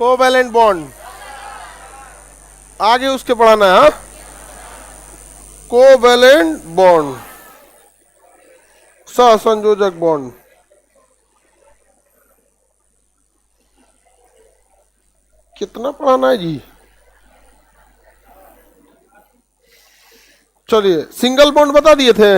Covalent bond, आगे उसके पढ़ाना है। कोवैलेंट बॉन्ड, सहसंयोजक बॉन्ड। कितना पढ़ाना है जी? चलिए, सिंगल बॉन्ड बता दिए थे।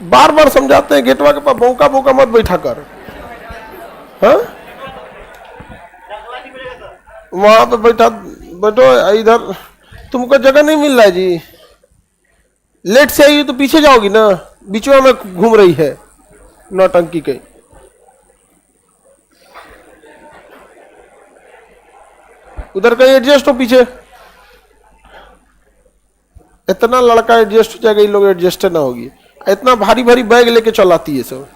बार बार समझाते हैं, गेटवा के पास भौंका भौंका मत बैठा कर। हाँ, वहां पे बैठा बैठो, इधर तुमको जगह नहीं मिल रहा है जी। लेट से आई तो पीछे जाओगी ना, बीचवा में घूम रही है नौटंकी के। उधर कहीं एडजस्ट हो पीछे। इतना लड़का एडजस्ट हो जाएगा, ये लोग एडजस्ट ना होगी। इतना भारी भारी बैग लेके चलाती है सब,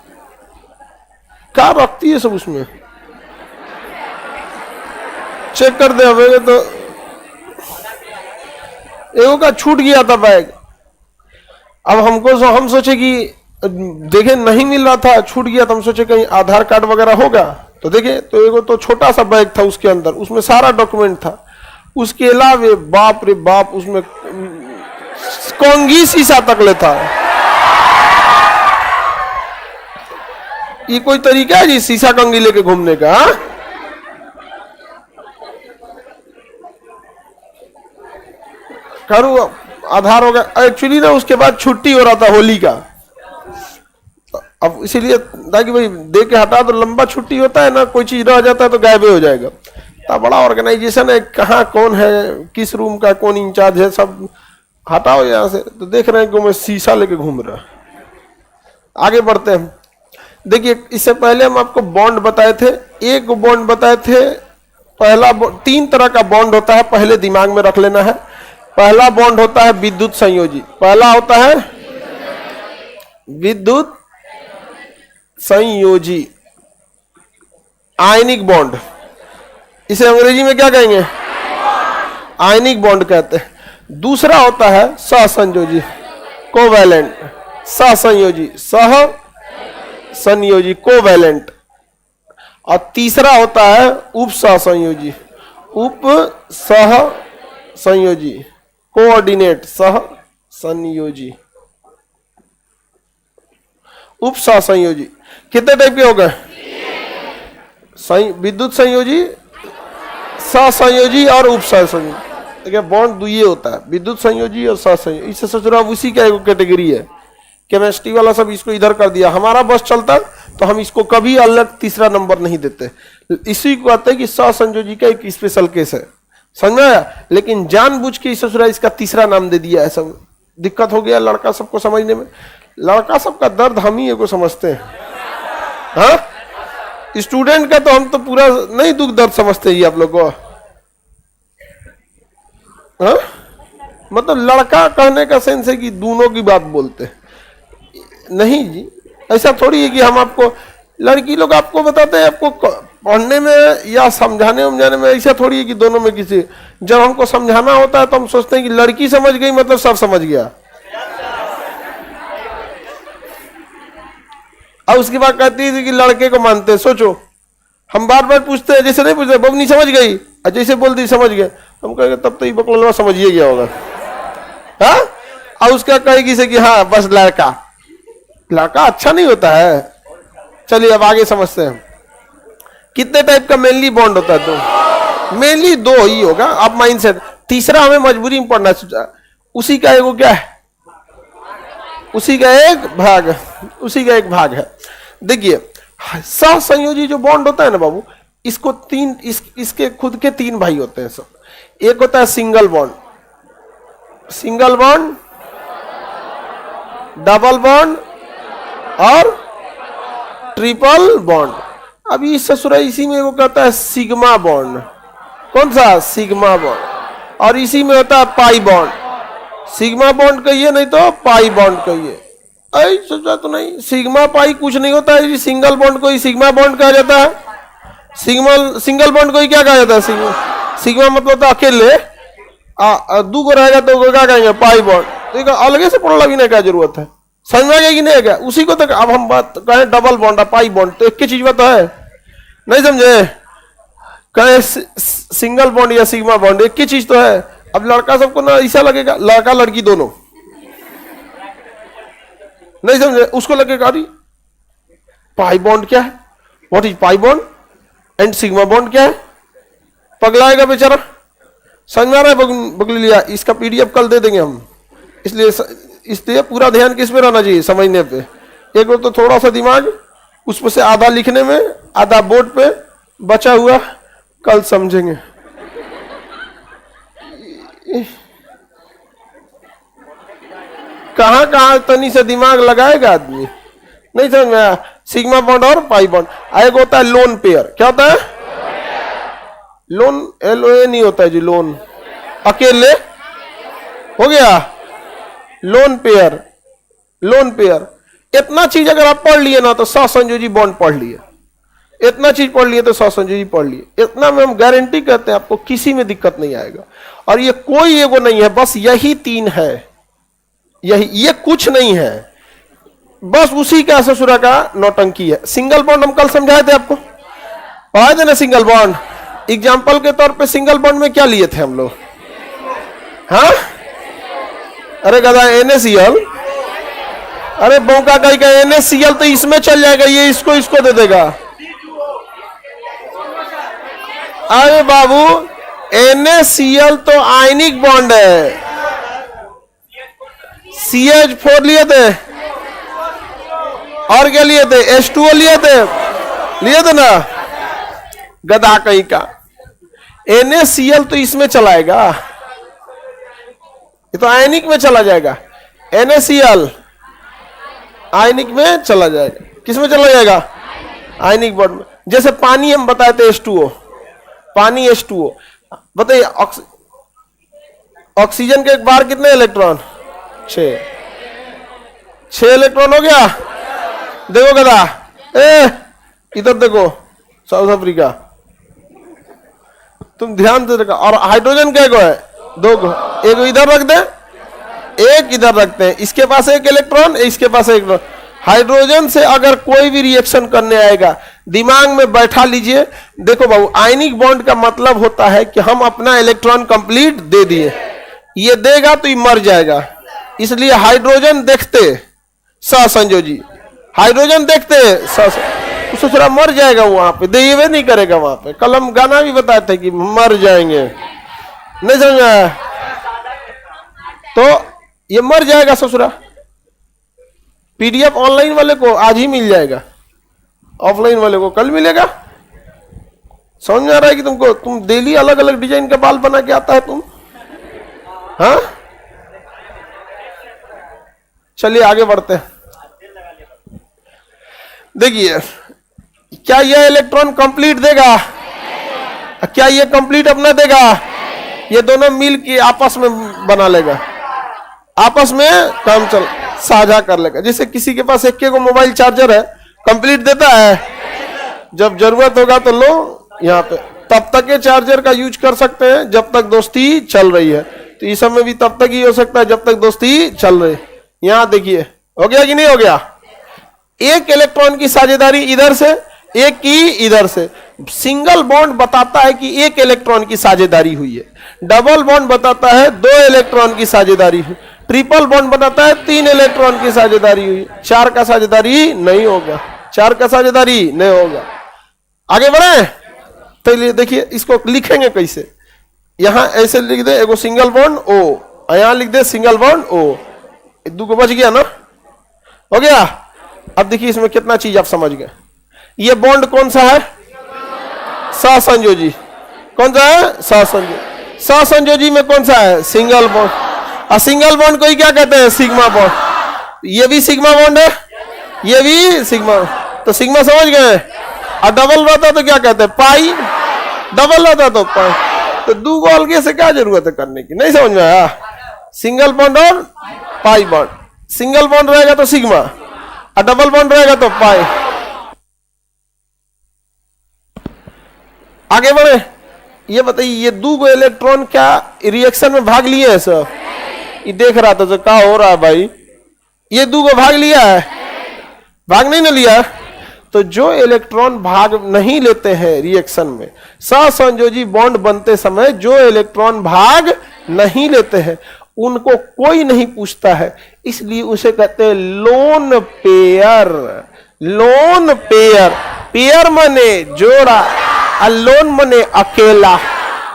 क्या रखती है सब उसमें। चेक कर दे हमें तो, एगो का छूट गया था बैग। अब हमको हम सोचे कि देखे नहीं मिल रहा था, छूट गया, तो हम सोचे कहीं आधार कार्ड वगैरह होगा। तो देखे तो एगो तो छोटा सा बैग था, उसके अंदर उसमें सारा डॉक्यूमेंट था। उसके अलावे बाप रे बाप, उसमें कोंगी शीशा तक ले था। ये कोई तरीका है जी शीशा कंगी लेके घूमने का? करूँ आधार हो गया एक्चुअली ना। उसके बाद छुट्टी हो रहा था होली का, अब इसीलिए ताकि भाई दे के हटा दो, लंबा छुट्टी होता है ना, कोई चीज रह जाता है तो गायब हो जाएगा। तब बड़ा ऑर्गेनाइजेशन है, कहाँ कौन है, किस रूम का कौन इंचार्ज है, सब हटाओ यहाँ से। तो देख रहे हैं कि मैं शीशा लेके घूम रहा। आगे बढ़ते हैं। देखिए, इससे पहले हम आपको बॉन्ड बताए थे, एक बॉन्ड बताए थे। पहला 3 तरह का बॉन्ड होता है, पहले दिमाग में रख लेना है। पहला बॉन्ड होता है विद्युत संयोजी। पहला होता है विद्युत संयोजी, आयनिक बॉन्ड। इसे अंग्रेजी में क्या कहेंगे? आयनिक बॉन्ड कहते हैं। दूसरा होता है सहसंयोजी, कोवैलेंट, सहसंयोजी, सह संयोजी, कोवैलेंट। और तीसरा होता है उप सहसंयोजी, उप सह संयोजी, कोऑर्डिनेट सह संयोजी, उप सहसंयोजी। कितने टाइप के हो गए? विद्युत संयोजी, सहसंयोजी और उप सहसंयोजी। देखिए, बॉन्ड दो ये होता है, विद्युत संयोजी और सहसंयोजी। इससे सोच रहा उसी का एक कैटेगरी है। केमिस्ट्री वाला सब इसको इधर कर दिया, हमारा बस चलता तो हम इसको कभी अलग तीसरा नंबर नहीं देते। इसी को कहते हैं कि सहसंयोजी का एक स्पेशल केस है, समझ में आया? लेकिन जानबूझ के ससुरा इसका तीसरा नाम दे दिया है। सब दिक्कत हो गया लड़का सबको समझने में। लड़का सबका दर्द हम ही को समझते हैं। हाँ, स्टूडेंट का तो हम तो पूरा नहीं दुख दर्द समझते ही आप लोग को। हाँ? मतलब लड़का कहने का सेंस है कि दोनों की बात बोलते हैं। नहीं जी, ऐसा थोड़ी है कि हम आपको, लड़की लोग आपको बताते हैं, आपको पढ़ने में या समझाने उमझाने में, ऐसा थोड़ी है कि दोनों में किसी। जब हमको समझाना होता है तो हम सोचते हैं कि लड़की समझ गई मतलब सब समझ गया, और उसके बाद कहती है कि लड़के को मानते हैं। सोचो, हम बार बार पूछते हैं, जैसे नहीं पूछते बबनी समझ गई, और जैसे बोलती समझ गए, हम कहेंगे तब तो ये बकलवा समझिए गया होगा। हाँ, और उसका कहेगी से कि हाँ बस लड़का लड़का अच्छा नहीं होता है। चलिए अब आगे समझते हैं। कितने टाइप का मेनली बॉन्ड होता है? दो, मेनली दो ही होगा। अब माइंडसेट, तीसरा हमें मजबूरी में पढ़ना चाहिए। उसी का एक क्या है, उसी का एक भाग, उसी का एक भाग है। देखिए, सहसंयोजी जो बॉन्ड होता है ना बाबू, इसको तीन, इसके खुद के 3 भाई होते हैं सब। एक होता है single bond, single bond, double bond और ट्रिपल बॉन्ड। अभी ससुरा इसी में वो कहता है सिग्मा बॉन्ड। कौन सा? Sigma bond. और इसी में होता है पाई बॉन्ड। सिग्मा बॉन्ड कहिए नहीं तो पाई बॉन्ड कहिए। ऐ सोचा तो नहीं, सिग्मा पाई कुछ नहीं होता है। सिंगल बॉन्ड को ही सिग्मा बॉन्ड कहा जाता है। सिंगल बॉन्ड को ही क्या कहा जाता है? सिग्मा मतलब तो अकेले, दू को रहेगा तो क्या कहेंगे? Pi bond. तो अलग से पढ़ना भी नहीं क्या जरूरत है, समझ में आ गया कि नहीं? क्या उसी को तो अब हम बात कहें डबल बॉन्ड पाई बॉन्ड, तो एक ही चीज तो है, नहीं समझे? कहें सिंगल बॉन्ड या सिग्मा बॉन्ड, एक ही चीज तो है। अब लड़का सबको ना ऐसा लगेगा, लड़का लड़की दोनों, नहीं समझे? उसको लगेगा अरे पाई बॉन्ड क्या है, what is pi bond and sigma bond क्या है? पगलाएगा बेचारा। समझ में आ रहा है? बगली लिया, इसका पीडीएफ कल दे देंगे हम। इसलिए पूरा ध्यान किस पे रहना चाहिए? समझने पे। एक बार तो थोड़ा सा दिमाग उसमें से आधा लिखने में, आधा बोर्ड पे, बचा हुआ कल समझेंगे। कहां कहां तनी से दिमाग लगाएगा आदमी, नहीं समझ में आया? सिग्मा बॉन्ड और पाई बॉन्ड। एक होता है लोन पेयर। क्या होता है? लोन, LOA नहीं होता है जी, लोन अकेले हो गया। Lone pair, lone pair. इतना चीज अगर आप पढ़ लिए ना तो सहसंयोजी बॉन्ड पढ़ लिए, इतना चीज पढ़ लिए तो सहसंयोजी पढ़ लिए। इतना में हम गारंटी करते हैं आपको किसी में दिक्कत नहीं आएगा। और ये कोई एगो नहीं है, बस यही तीन है, यही, ये कुछ नहीं है, बस उसी का ससुरा का नौटंकी है। सिंगल बॉन्ड हम कल समझाए थे आपको, पढ़ाए थे ना सिंगल बॉन्ड। एग्जाम्पल के तौर पे सिंगल बॉन्ड में क्या लिए थे हम लोग? हाँ, अरे गधा NaCl, अरे बौका का NaCl तो इसमें चल जाएगा, ये इसको दे देगा। अरे बाबू, NaCl तो आयनिक बॉन्ड है। CH4 लिए थे और क्या लिए थे? H2O लिए थे ना, गधा कहीं का। NaCl तो इसमें चलाएगा, ये तो आयनिक में चला जाएगा। NaCl आयनिक में चला जाएगा। किस में चला जाएगा? आयनिक बॉन्ड में। जैसे पानी हम बताए थे H2O, पानी H2O। बताइए ऑक्सीजन के एक बार कितने इलेक्ट्रॉन? 6 इलेक्ट्रॉन हो गया। देखो गधा, इधर देखो, साउथ अफ्रीका, तुम ध्यान से देखो। और हाइड्रोजन क्या है? 2 को, एक इधर रख दे, एक इधर रखते हैं। इसके पास एक इलेक्ट्रॉन, इसके पास एक इलेक्ट्रॉन। हाइड्रोजन से अगर कोई भी रिएक्शन करने आएगा, दिमाग में बैठा लीजिए। देखो बाबू, आयनिक बॉन्ड का मतलब होता है कि हम अपना इलेक्ट्रॉन कंप्लीट दे दिए। ये देगा तो ये मर जाएगा, इसलिए हाइड्रोजन देखते सहसंयोजी, हाइड्रोजन देखते थोड़ा मर जाएगा वहां पे, देवे नहीं करेगा वहां पे। कल हम गाना भी बताए थे कि मर जाएंगे, नहीं समझा? तो ये मर जाएगा ससुरा। पीडीएफ ऑनलाइन वाले को आज ही मिल जाएगा, ऑफलाइन वाले को कल मिलेगा। समझ में आ रहा है कि तुमको? तुम डेली अलग अलग डिजाइन का बाल बना के आता है तुम, हाँ? चलिए आगे बढ़ते हैं। देखिए, क्या यह इलेक्ट्रॉन कंप्लीट देगा? क्या ये कंप्लीट अपना देगा? ये दोनों मिल के आपस में बना लेगा, आपस में काम चल साझा कर लेगा। जैसे किसी के पास एक को मोबाइल चार्जर है, कंप्लीट देता है, जब जरूरत होगा तो लो यहाँ पे, तब तक ये चार्जर का यूज कर सकते हैं जब तक दोस्ती चल रही है। तो इस समय भी तब तक ही हो सकता है जब तक दोस्ती चल रही है। यहां देखिए, हो गया कि नहीं हो गया? एक इलेक्ट्रॉन की साझेदारी इधर से, एक की इधर से। सिंगल बॉन्ड बताता है कि एक इलेक्ट्रॉन की साझेदारी हुई है, डबल बॉन्ड बताता है 2 इलेक्ट्रॉन की साझेदारी हुई, ट्रिपल बॉन्ड बताता है 3 इलेक्ट्रॉन की साझेदारी हुई, 4 का साझेदारी नहीं होगा, 4 का साझेदारी नहीं होगा। आगे बढ़े तो देखिए इसको लिखेंगे कैसे। यहां ऐसे लिख दे, एगो सिंगल बॉन्ड O, यहां लिख दे सिंगल बॉन्ड O, 2 को बच गया ना, हो गया। अब देखिए इसमें कितना चीज आप समझ गए। ये बॉन्ड कौन सा है? सहसंयोजी। कौन सा है? सहसंयोजी। सहसंयोजी में कौन सा है? Single bond. और सिंगल बॉन्ड को ही क्या कहते हैं? Sigma bond. ये भी सिग्मा बॉन्ड है, ये भी सिग्मा। तो सिग्मा समझ गए? और डबल रहता तो क्या कहते हैं, पाई। डबल रहता तो पाई। तो दो को अलगे से क्या जरूरत है करने की, नहीं समझ में आया। सिंगल बॉन्ड और पाई बॉन्ड, सिंगल बॉन्ड रहेगा तो सिग्मा और डबल बॉन्ड रहेगा तो पाई। आगे बढ़े, ये बताइए ये दो गो इलेक्ट्रॉन क्या रिएक्शन में भाग लिए हैं सर? ये देख रहा था तो क्या हो रहा है भाई, ये दो गो भाग लिया है, भाग नहीं ना लिया। तो जो इलेक्ट्रॉन भाग नहीं लेते हैं रिएक्शन में, सहसंयोजी बॉन्ड बनते समय जो इलेक्ट्रॉन भाग नहीं लेते हैं उनको कोई नहीं पूछता है, इसलिए उसे कहते हैं lone pair. Lone pair, pair मने जोड़ा और लोन मने अकेला।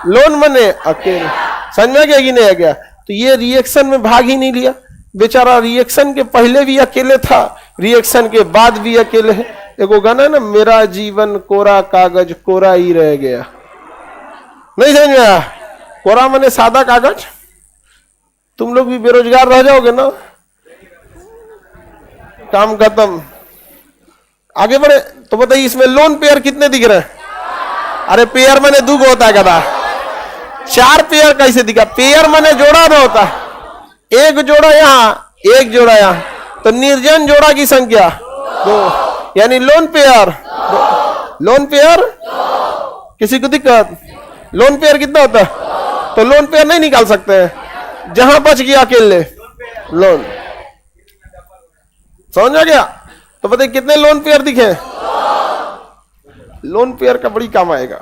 लोन मने अकेला, समझ में गया कि नहीं आ गया? तो ये रिएक्शन में भाग ही नहीं लिया बेचारा, रिएक्शन के पहले भी अकेले था, रिएक्शन के बाद भी अकेले है। एगो गाना है ना, मेरा जीवन कोरा कागज कोरा ही रह गया, नहीं समझ में आया? कोरा मने सादा कागज। तुम लोग भी बेरोजगार रह जाओगे ना, काम खत्म। आगे बढ़े तो बताइए इसमें लोन पेयर कितने दिख रहे हैं? अरे पेयर मने दो होता है गधा, चार पेयर कैसे दिखा? पेयर मने जोड़ा ना होता, एक जोड़ा यहाँ एक जोड़ा यहाँ, तो निर्जन जोड़ा की संख्या दो, यानी लोन पेयर। लोन पेयर किसी को दिक्कत? लोन पेयर कितना होता है? तो लोन पेयर नहीं निकाल सकते हैं, जहां बच गया अकेले लोन। समझ आ गया? तो बताइए कितने लोन पेयर दिखे? लोन पेयर का बड़ी काम आएगा।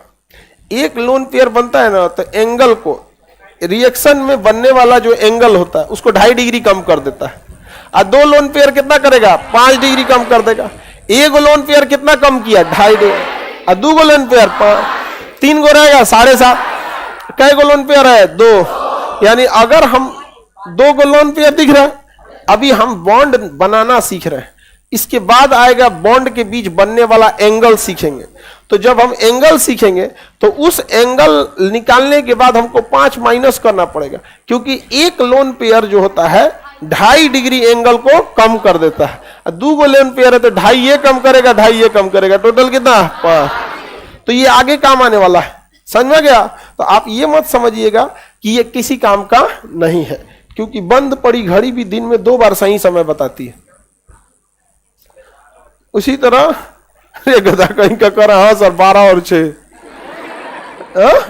एक लोन पेयर बनता है ना तो एंगल को, रिएक्शन में बनने वाला जो एंगल होता है उसको 2.5 डिग्री कम कर देता है। और दो लोन पेयर कितना करेगा? 5 डिग्री कम कर देगा। एक लोन पेयर कितना कम किया? 2.5 डिग्री। और दो लोन पेयर 3 गो रहेगा 7.5। कै गो लोन पेयर है? 2। यानी अगर हम 2 गो लोन पेयर दिख रहा है, अभी हम बॉन्ड बनाना सीख रहे हैं, इसके बाद आएगा बॉन्ड के बीच बनने वाला एंगल सीखेंगे। तो जब हम एंगल सीखेंगे तो उस एंगल निकालने के बाद हमको 5 माइनस करना पड़ेगा, क्योंकि एक लोन पेयर जो होता है 2.5 डिग्री एंगल को कम कर देता है। 2 गो लोन पेयर है तो 2.5 ये कम करेगा, 2.5 ये कम करेगा, टोटल कितना? 5। तो ये आगे काम आने वाला है, समझ में गया? तो आप ये मत समझिएगा कि ये किसी काम का नहीं है, क्योंकि बंद पड़ी घड़ी भी दिन में 2 बार सही समय बताती है। उसी तरह ये गधा कहीं का कर, हाँ सर 12 और 6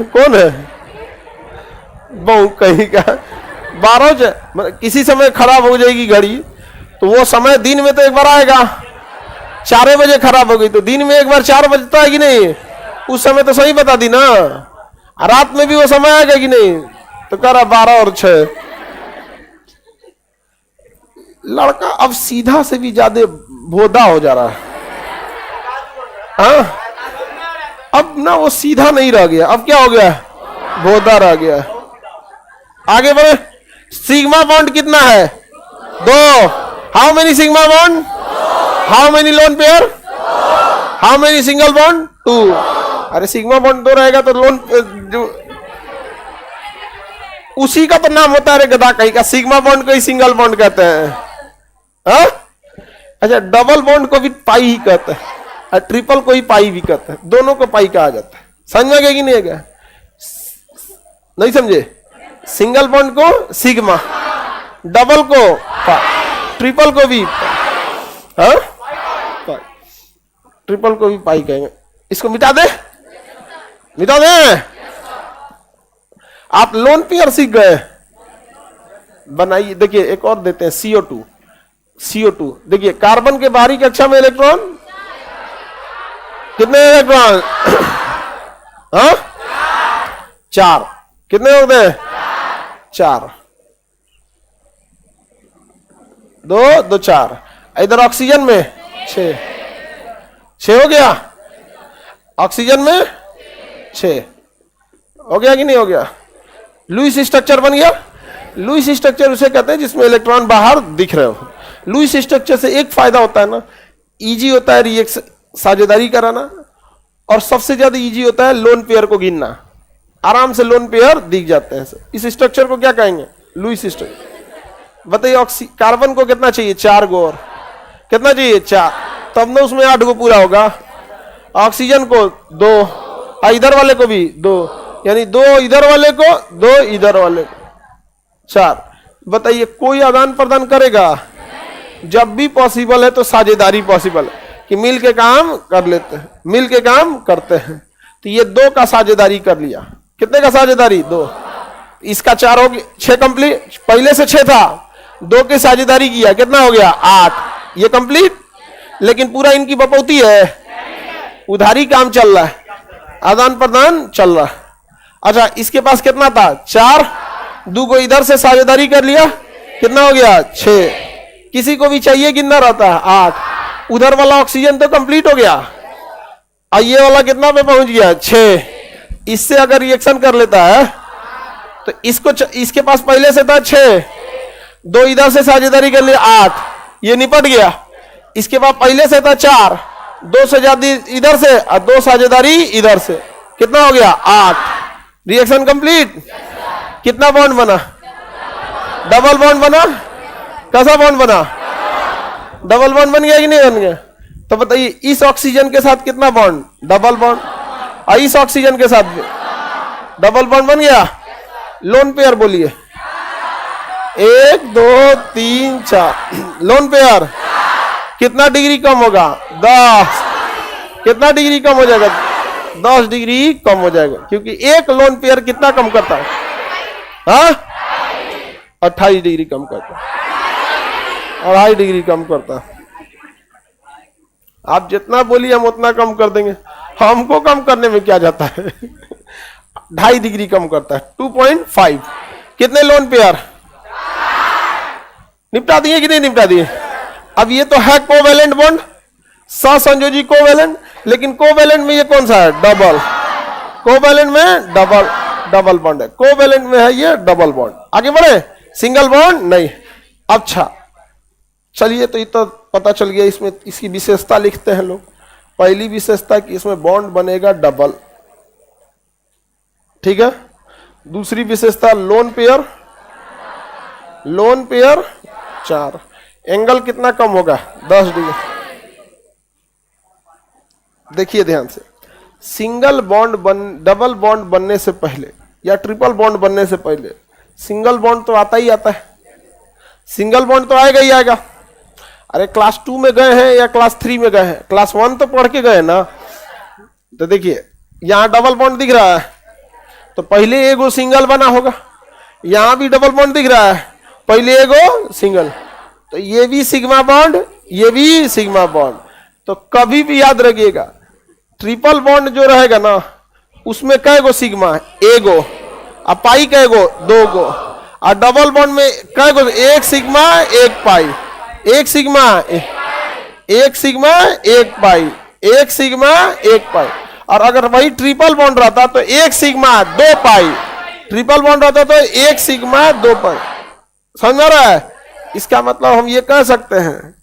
कौन है? बहु कहीं का 12 किसी समय खराब हो जाएगी घड़ी, तो वो समय दिन में तो एक बार आएगा। 4 बजे खराब हो गई तो दिन में एक बार 4 बजता है कि नहीं? उस समय तो सही बता दी ना। रात में भी वो समय आएगा कि नहीं? तो कह रहा 12 और 6। लड़का अब सीधा से भी ज्यादा भोदा हो जा रहा है। हाँ, अब ना वो सीधा नहीं रह गया, अब क्या हो गया? भोदा रह गया। आगे बढ़े, सिग्मा बॉन्ड कितना है? 2। How many sigma bond? How many lone pair? How many single bond? 2। अरे सिग्मा बॉन्ड 2 रहेगा तो लोन उसी का तो नाम होता है रे गधा कहीं का, सिग्मा बॉन्ड को ही सिंगल बॉन्ड कहते हैं। हाँ? अच्छा, डबल बॉन्ड को भी पाई ही कहते हैं और ट्रिपल को ही पाई भी कहते हैं, दोनों को पाई कहा जाता है। समझ में गया कि नहीं गया? नहीं समझे? सिंगल बॉन्ड को सिग्मा, डबल को पाई, ट्रिपल को भी हाँ पाई, ट्रिपल को भी पाई कहेंगे। इसको मिटा दे, मिटा दे। आप लोन पेयर सीख गए, बनाइए। देखिए एक और देते हैं, CO2। CO2 देखिए, कार्बन के बाहरी कक्षा में इलेक्ट्रॉन कितने इलेक्ट्रॉन? हाँ 4। कितने होते हैं? 4। 2 2 4। इधर ऑक्सीजन में 6 हो गया, ऑक्सीजन में 6 हो गया कि नहीं हो गया? लुईस स्ट्रक्चर बन गया। लुईस स्ट्रक्चर उसे कहते हैं जिसमें इलेक्ट्रॉन बाहर दिख रहे हो। लुईस स्ट्रक्चर से एक फायदा होता है ना, इजी होता है रिएक्शन, साझेदारी कराना, और सबसे ज्यादा इजी होता है लोन पेयर को गिनना। आराम से लोन पेयर दिख जाते हैं। इस स्ट्रक्चर को क्या कहेंगे? Lewis structure. बताइए कार्बन को कितना चाहिए? 4 गो। और कितना चाहिए? 4, तब ना उसमें 8 गो पूरा होगा। ऑक्सीजन को 2, और इधर वाले को भी 2, यानी 2 इधर वाले को, 2 इधर वाले को, 4। बताइए कोई आदान प्रदान करेगा? जब भी पॉसिबल है तो साझेदारी पॉसिबल है कि मिल के काम कर लेते हैं, मिल के काम करते हैं। तो ये 2 का साझेदारी कर लिया। कितने का साझेदारी? 2। इसका 4 हो गया, 6 कंप्लीट। पहले से 6 था, 2 की साझेदारी किया, कितना हो गया? 8। ये कंप्लीट। लेकिन पूरा इनकी बपौती है, उधारी काम चल रहा है, आदान प्रदान चल रहा है। अच्छा, इसके पास कितना था? 4, 2 को इधर से साझेदारी कर लिया, कितना हो गया? 6। किसी को भी चाहिए कितना रहता है? 8। उधर वाला ऑक्सीजन तो कंप्लीट हो गया, और ये वाला कितना पे पहुंच गया? 6। इससे अगर रिएक्शन कर लेता है तो इसके पास पहले से था 6, 2 इधर से साझेदारी कर लिया, 8, ये निपट गया। इसके बाद पहले से था 4, 2 साझेदारी इधर से और 2 साझेदारी इधर से, कितना हो गया? 8। Reaction complete. कितना बॉन्ड बना? डबल बॉन्ड बना। कैसा बॉन्ड बना? डबल बॉन्ड बन गया कि नहीं बन गया? तो बताइए इस ऑक्सीजन के साथ कितना बॉन्ड? Double bond. और इस ऑक्सीजन के साथ भी डबल बॉन्ड बन गया। लोन पेयर बोलिए। 1 2 3 4 लोन पेयर। कितना डिग्री कम होगा? 10। कितना डिग्री कम हो जाएगा? 10 डिग्री कम हो जाएगा, क्योंकि एक लोन पेयर कितना कम करता है? हाँ, 28 डिग्री कम करता है, 2.5 डिग्री कम करता है। आप जितना बोलिए हम उतना कम कर देंगे, हमको कम करने में क्या जाता है? 2.5 डिग्री कम करता है, 2.5। कितने लोन पेयर निपटा दिए कि नहीं निपटा दिए? अब ये तो है कोवेलेंट बॉन्ड, सहसंयोजी कोवेलेंट, लेकिन कोवेलेंट में ये कौन सा है? डबल। कोवेलेंट में डबल बॉन्ड है, कोवेलेंट में है ये डबल बॉन्ड। आगे बढ़े, सिंगल बॉन्ड नहीं। अच्छा चलिए, तो ये तो पता चल गया। इसमें इसकी विशेषता लिखते हैं लोग। पहली विशेषता कि इसमें बॉन्ड बनेगा डबल, ठीक है। दूसरी विशेषता लोन पेयर 4। एंगल कितना कम होगा? 10 डिग्री। देखिए ध्यान से, सिंगल बॉन्ड डबल बॉन्ड बनने से पहले या ट्रिपल बॉन्ड बनने से पहले सिंगल बॉन्ड तो आता ही आता है। सिंगल बॉन्ड तो आएगा ही आएगा। अरे क्लास 2 में गए हैं या क्लास 3 में गए हैं? क्लास 1 तो पढ़ के गए ना। तो देखिए यहां डबल बॉन्ड दिख रहा है, तो पहले एगो सिंगल बना होगा। यहां भी डबल बॉन्ड दिख रहा है, पहले एगो सिंगल। तो ये भी सिग्मा बॉन्ड, ये भी सिग्मा बॉन्ड। तो कभी भी याद रखिएगा, ट्रिपल बॉन्ड जो रहेगा ना, उसमें कैगो सिग्मा? एगो। और पाई कैगो? 2 गो। और डबल बॉन्ड में कैगो? 1 सिग्मा 1 पाई। 1 सिग्मा 1 सिग्मा 1 पाई, 1 सिग्मा 1 पाई। और अगर वही ट्रिपल बॉन्ड रहता तो 1 सिग्मा 2 पाई। ट्रिपल बॉन्ड रहता तो 1 सिग्मा 2 पाई। समझ आ रहा है? इसका मतलब हम ये कह सकते हैं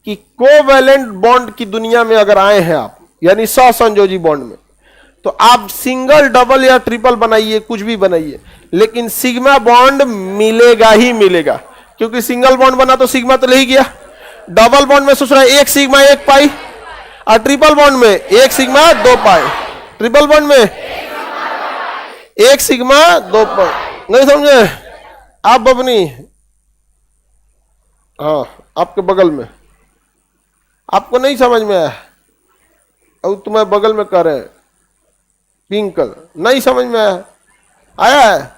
कि कोवेलेंट बॉन्ड की दुनिया में अगर आए हैं आप, यानी सहसंयोजी बॉन्ड में, तो आप सिंगल डबल या ट्रिपल बनाइए, कुछ भी बनाइए, लेकिन सिग्मा बॉन्ड मिलेगा ही मिलेगा। क्योंकि सिंगल बॉन्ड बना तो सिग्मा तो ले ही गया। डबल बॉन्ड में सोच रहा है 1 सिग्मा 1 पाई, और ट्रिपल बॉन्ड में 1 सिग्मा 2 पाई। ट्रिपल बॉन्ड में 1 सिग्मा 2 पाई। नहीं समझे आप अपनी? हाँ, आपके बगल में। आपको नहीं समझ में आया? और तुम्हें बगल में कर रहे हैं पिंक कलर, नहीं समझ में आया? आया है?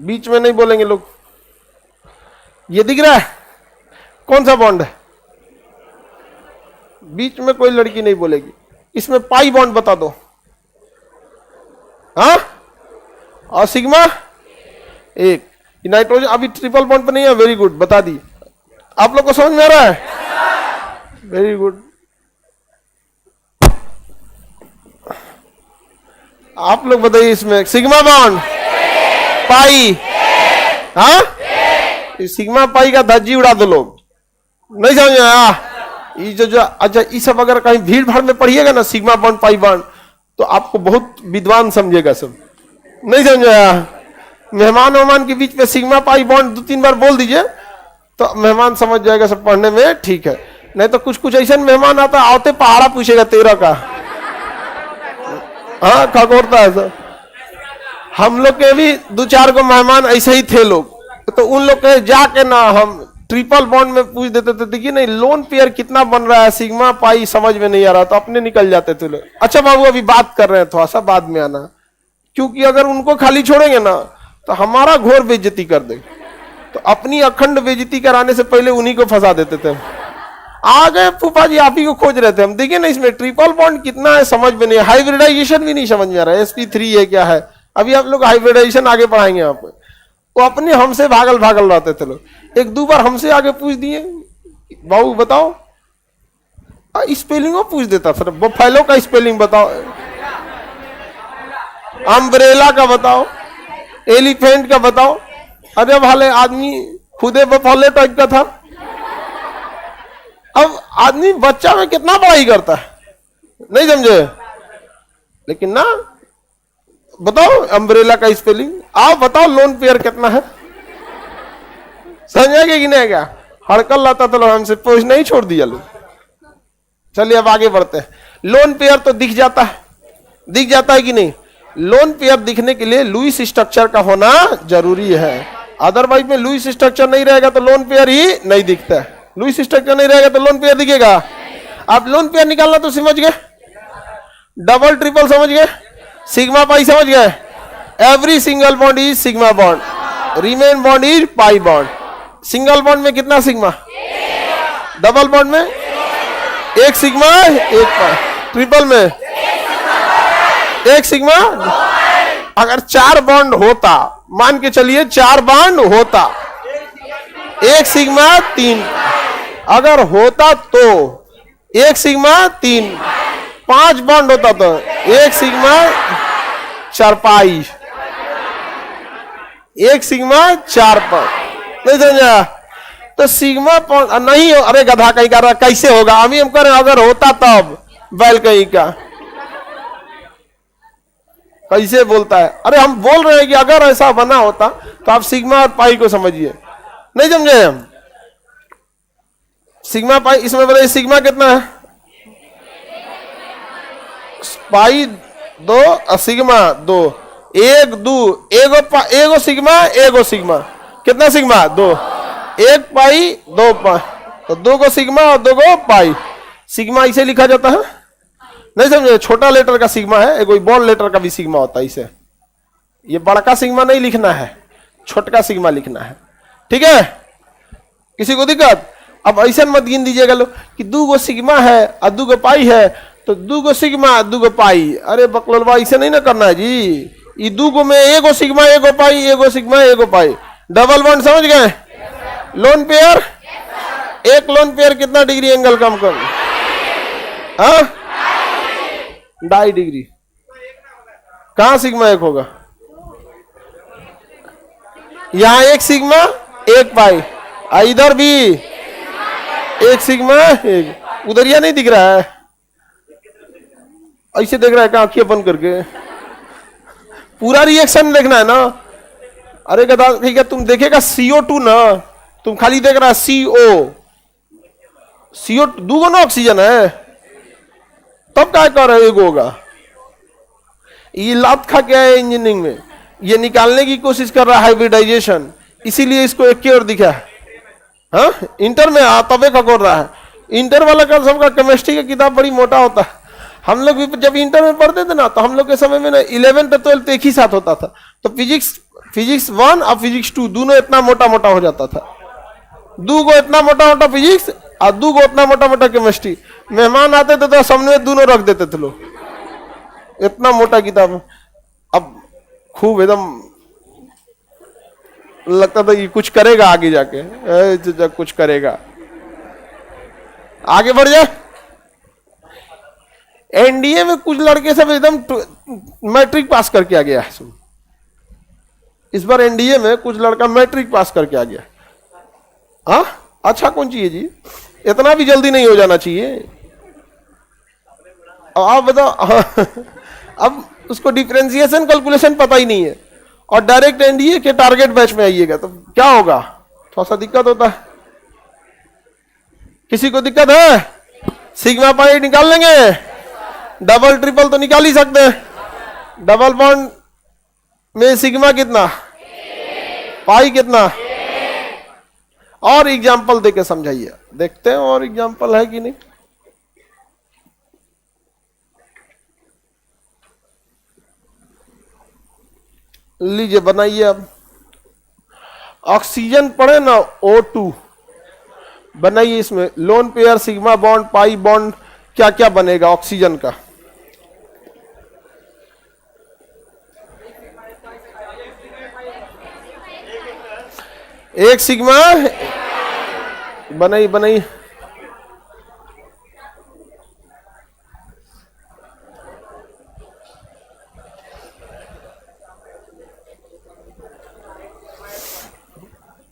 बीच में नहीं बोलेंगे लोग। ये दिख रहा है कौन सा बॉन्ड है? बीच में कोई लड़की नहीं बोलेगी। इसमें पाई बॉन्ड बता दो। हाँ, और सिग्मा 1। नाइट्रोजन अभी ट्रिपल बॉन्ड पे नहीं है। वेरी गुड, बता दी। आप लोग को समझ में आ रहा है? Very good. आप लोग बताइए, इसमें सिग्मा बॉन्ड पाई। हाँ, सिग्मा पाई का धज्जी उड़ा दो लोग। नहीं समझ में आया? ये जो अच्छा, ये सब अगर कहीं भीड़ भाड़ में पढ़िएगा ना, सिग्मा बॉन्ड पाई बॉन्ड, तो आपको बहुत विद्वान समझेगा सब। नहीं समझ में आया? मेहमान के बीच में सिग्मा पाई बॉन्ड 2-3 बार बोल दीजिए तो मेहमान समझ जाएगा, सब पढ़ने में ठीक है। नहीं तो कुछ कुछ ऐसा मेहमान आता, आते पहाड़ा पूछेगा 13 का, हाँ खगोरता है सर। हम लोग के भी 2-4 को मेहमान ऐसे ही थे लोग, तो उन लोग के जाके ना हम ट्रिपल बॉन्ड में पूछ देते थे, देखिए नहीं लोन पेयर कितना बन रहा है, सिग्मा पाई समझ में नहीं आ रहा, तो अपने निकल जाते थे लोग। अच्छा बाबू अभी बात कर रहे हैं, थोड़ा सा बाद में आना, क्योंकि अगर उनको खाली छोड़ेंगे ना तो हमारा घोर बेइज्जती कर देंगे। तो अपनी अखंड बेइज्जती कराने से पहले उन्हीं को फंसा देते थे। आ गए फूफा जी, आप ही को खोज रहे थे हम। देखिए ना इसमें ट्रिपल बॉन्ड कितना है समझ में नहीं, हाइब्रिडाइजेशन भी नहीं समझ में आ रहा है, sp3 है क्या है, अभी आप लोग हाइब्रिडाइजेशन आगे पढ़ाएंगे आप। वो अपने हमसे भागल भागल रहते थे लोग। 1-2 बार हमसे आगे पूछ दिए, बाबू बताओ, स्पेलिंग पूछ देता फिर, बफेलो का स्पेलिंग बताओ, अम्ब्रेला का बताओ, एलिफेंट का बताओ। अरे भाले आदमी खुदे बफेलो टाइप का था। अब आदमी बच्चा में कितना पढ़ाई करता है, नहीं समझे, लेकिन ना बताओ अम्ब्रेला का स्पेलिंग, आप बताओ लोन पेयर कितना है, समझेगा कि नहीं क्या? हड़कल लाता तो हमसे पूछ नहीं, छोड़ दिया लोग। चलिए अब आगे बढ़ते हैं। लोन पेयर तो दिख जाता है कि नहीं? लोन पेयर दिखने के लिए लुईस स्ट्रक्चर का होना जरूरी है, अदरवाइज में लुईस स्ट्रक्चर नहीं रहेगा तो लोन पेयर ही नहीं दिखता है। लुईस स्ट्रक्चर नहीं रहेगा तो लोन पेयर दिखेगा। आप लोन पेयर निकालना तो समझ गए, डबल ट्रिपल समझ गए, सिग्मा पाई समझ गए। Every single bond is sigma bond, remain bond is pi bond. Single bond में कितना सिग्मा, डबल बॉन्ड में 1 सिग्मा 1 पाई, ट्रिपल में 1 सिग्मा। अगर 4 बॉन्ड होता, मान के चलिए 4 बॉन्ड होता, 1 सिग्मा 3, अगर होता तो 1 सिग्मा 3, 5 बॉन्ड होता तो 1 सिग्मा 4 पाई, 1 सिग्मा 4 पाई, नहीं समझा? तो सिग्मा नहीं हो, अरे गधा कहीं कर रहा, कैसे होगा? अभी हम कह रहे हैं अगर होता तब, बैल कहीं का कैसे बोलता है? अरे हम बोल रहे हैं कि अगर ऐसा बना होता तो आप सिग्मा और पाई को समझिए, नहीं समझे हम? सिग्मा पाई, इसमें बताइए सिग्मा कितना है? पाई 2 और सिग्मा 2, 1 2, एगो सिग्मा एगो सिग्मा, कितना सिग्मा 2, 1 पाई 2 पाई, तो 2 को सिग्मा और 2 को पाई। सिग्मा इसे लिखा जाता है, नहीं समझे? छोटा लेटर का सिग्मा है, कोई बॉल लेटर का भी सिग्मा होता है इसे। ये बड़का सिग्मा नहीं लिखना है, छोटका सिग्मा लिखना है, ठीक है? किसी को दिक्कत? अब ऐसा मत गिन दीजिएगा लोग कि 2 गो सिग्मा है और 2 गो पाई है, तो 2 गो सिग्मा 2 गो पाई। अरे बकलोलवा ऐसे नहीं ना करना है जी, ये 2 गो में 1 गो सिग्मा 1 गो पाई, 1 गो सिग्मा 1 गो पाई। डबल बॉन्ड समझ गए? लोन पेयर, एक लोन पेयर कितना डिग्री एंगल कम कर, हाँ 2.5 डिग्री। कहां सिग्मा 1 होगा? यहां 1 सिग्मा 1 पाई, इधर भी 1 सिग्मा 1, उधरिया नहीं दिख रहा है, ऐसे देख रहा है, आंखें बंद करके पूरा रिएक्शन देखना है ना। अरे गधा ठीक है, तुम देखेगा CO2 ना, तुम खाली देख रहा है CO2 2 गो ना ऑक्सीजन है, तब क्या कर रहे हो? 1 होगा। ये लात खा के आया इंजीनियरिंग में, ये निकालने की कोशिश कर रहा है हाइब्रिडाइजेशन, इसीलिए इसको एक की ओर दिखा। हाँ इंटर में तबे का कर रहा है। इंटर वाला का सबका केमिस्ट्री का किताब बड़ी मोटा होता है। हम लोग भी जब इंटर में पढ़ते थे ना, तो हम लोग के समय में ना 11th और 12th एक ही साथ होता था, तो फिजिक्स 1 और फिजिक्स 2 दोनों इतना मोटा मोटा हो जाता था। 2 गो इतना मोटा मोटा फिजिक्स और 2 गो इतना मोटा मोटा केमिस्ट्री। मेहमान आते थे तो सामने दोनों रख देते थे लोग, इतना मोटा किताब। अब खूब एकदम लगता था कि कुछ करेगा आगे जाके, कुछ करेगा, आगे बढ़ जाए। एनडीए में कुछ लड़के सब एकदम मैट्रिक पास करके आ गया है। इस बार एनडीए में कुछ लड़का मैट्रिक पास करके आ गया। हाँ अच्छा कौन चाहिए जी, इतना भी जल्दी नहीं हो जाना चाहिए। अब आप बताओ, अब उसको डिफरेंशिएशन कैलकुलेशन पता ही नहीं है, और डायरेक्ट एनडीए के टारगेट बैच में आइएगा तो क्या होगा, थोड़ा सा दिक्कत होता है। किसी को दिक्कत है? सिग्मा पाई निकाल लेंगे, डबल ट्रिपल तो निकाल ही सकते हैं। डबल बॉन्ड में सिग्मा कितना, पाई कितना, और एग्जाम्पल देके समझाइए, देखते हैं और एग्जाम्पल है कि नहीं। लीजिए बनाइए। अब ऑक्सीजन पढ़े ना, O2 बनाइए। इसमें lone pair, sigma bond, pi bond, क्या क्या बनेगा ऑक्सीजन का। एक सिग्मा बनाइए बनाइए।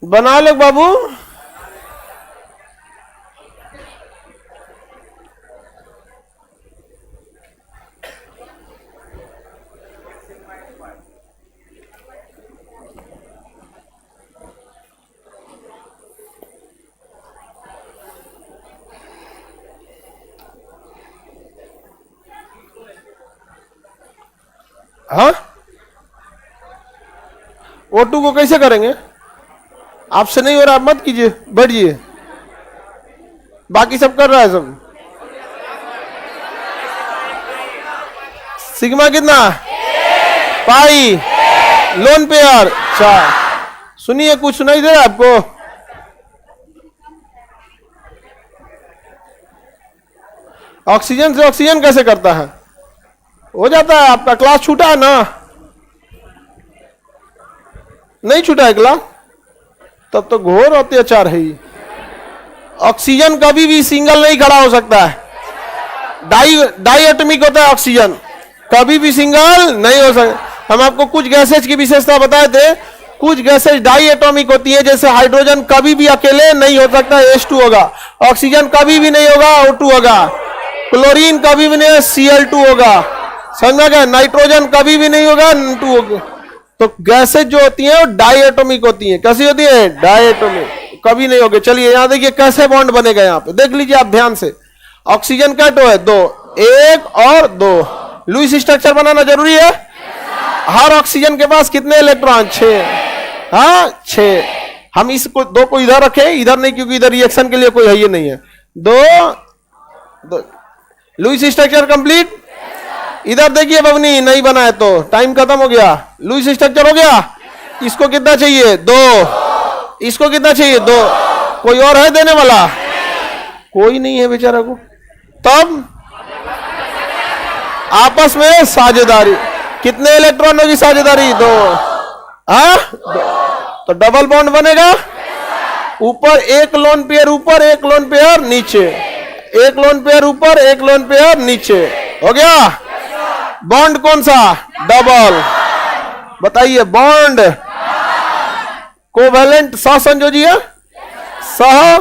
बना लो बाबू। हाँ, O2 को कैसे करेंगे? आपसे नहीं हो रहा, आप मत कीजिए, बैठिए। बाकी सब कर रहा है सब। सिग्मा कितना, पाई, लोन पेयर, 4। सुनिए, कुछ सुनाई दे रहा है आपको? ऑक्सीजन से ऑक्सीजन कैसे करता है? हो जाता है। आपका क्लास छूटा है ना? नहीं छूटा है क्लास? तब तो घोर अत्याचार है। ऑक्सीजन कभी भी सिंगल नहीं खड़ा हो सकता है। डाई एटॉमिक होता है ऑक्सीजन, कभी भी सिंगल नहीं हो सकता। हम आपको कुछ गैसेज की विशेषता बताए थे। कुछ गैसेज डाई एटॉमिक होती है, जैसे हाइड्रोजन कभी भी अकेले नहीं हो सकता, H2 होगा। ऑक्सीजन कभी भी नहीं होगा, O2 होगा। क्लोरीन कभी भी नहीं, Cl2 होगा। समझ गए? नाइट्रोजन कभी भी नहीं होगा, N2 होगा। तो गैसेज जो होती है वो डाई एटॉमिक होती है। कैसी होती है? डाई एटॉमिक, कभी नहीं होगी। चलिए यहां देखिए कैसे बॉन्ड बनेगा, यहां पे देख लीजिए आप ध्यान से। ऑक्सीजन का तो है 2, 1 और 2। लुईस स्ट्रक्चर बनाना जरूरी है। हर ऑक्सीजन के पास कितने इलेक्ट्रॉन? 6। हाँ 6। हम इसको 2 को इधर रखें, इधर नहीं, क्योंकि इधर रिएक्शन के लिए कोई है ही नहीं है। 2 लुईस स्ट्रक्चर कंप्लीट। इधर देखिए बवनी, नहीं बनाए तो टाइम खत्म हो गया। लुईस स्ट्रक्चर हो गया। इसको कितना चाहिए? 2। इसको कितना चाहिए? 2। कोई और है देने वाला? कोई नहीं है बेचारा को। तब आपस में साझेदारी। कितने इलेक्ट्रॉनों की साझेदारी? 2। हाँ, तो डबल बॉन्ड बनेगा। ऊपर एक लोन पेयर, ऊपर एक लोन पेयर नीचे, एक लोन पेयर ऊपर, एक लोन पेयर नीचे। हो गया। बॉन्ड कौन सा? डबल। बताइए बॉन्ड कोवैलेंट सहसंयोजी है, सह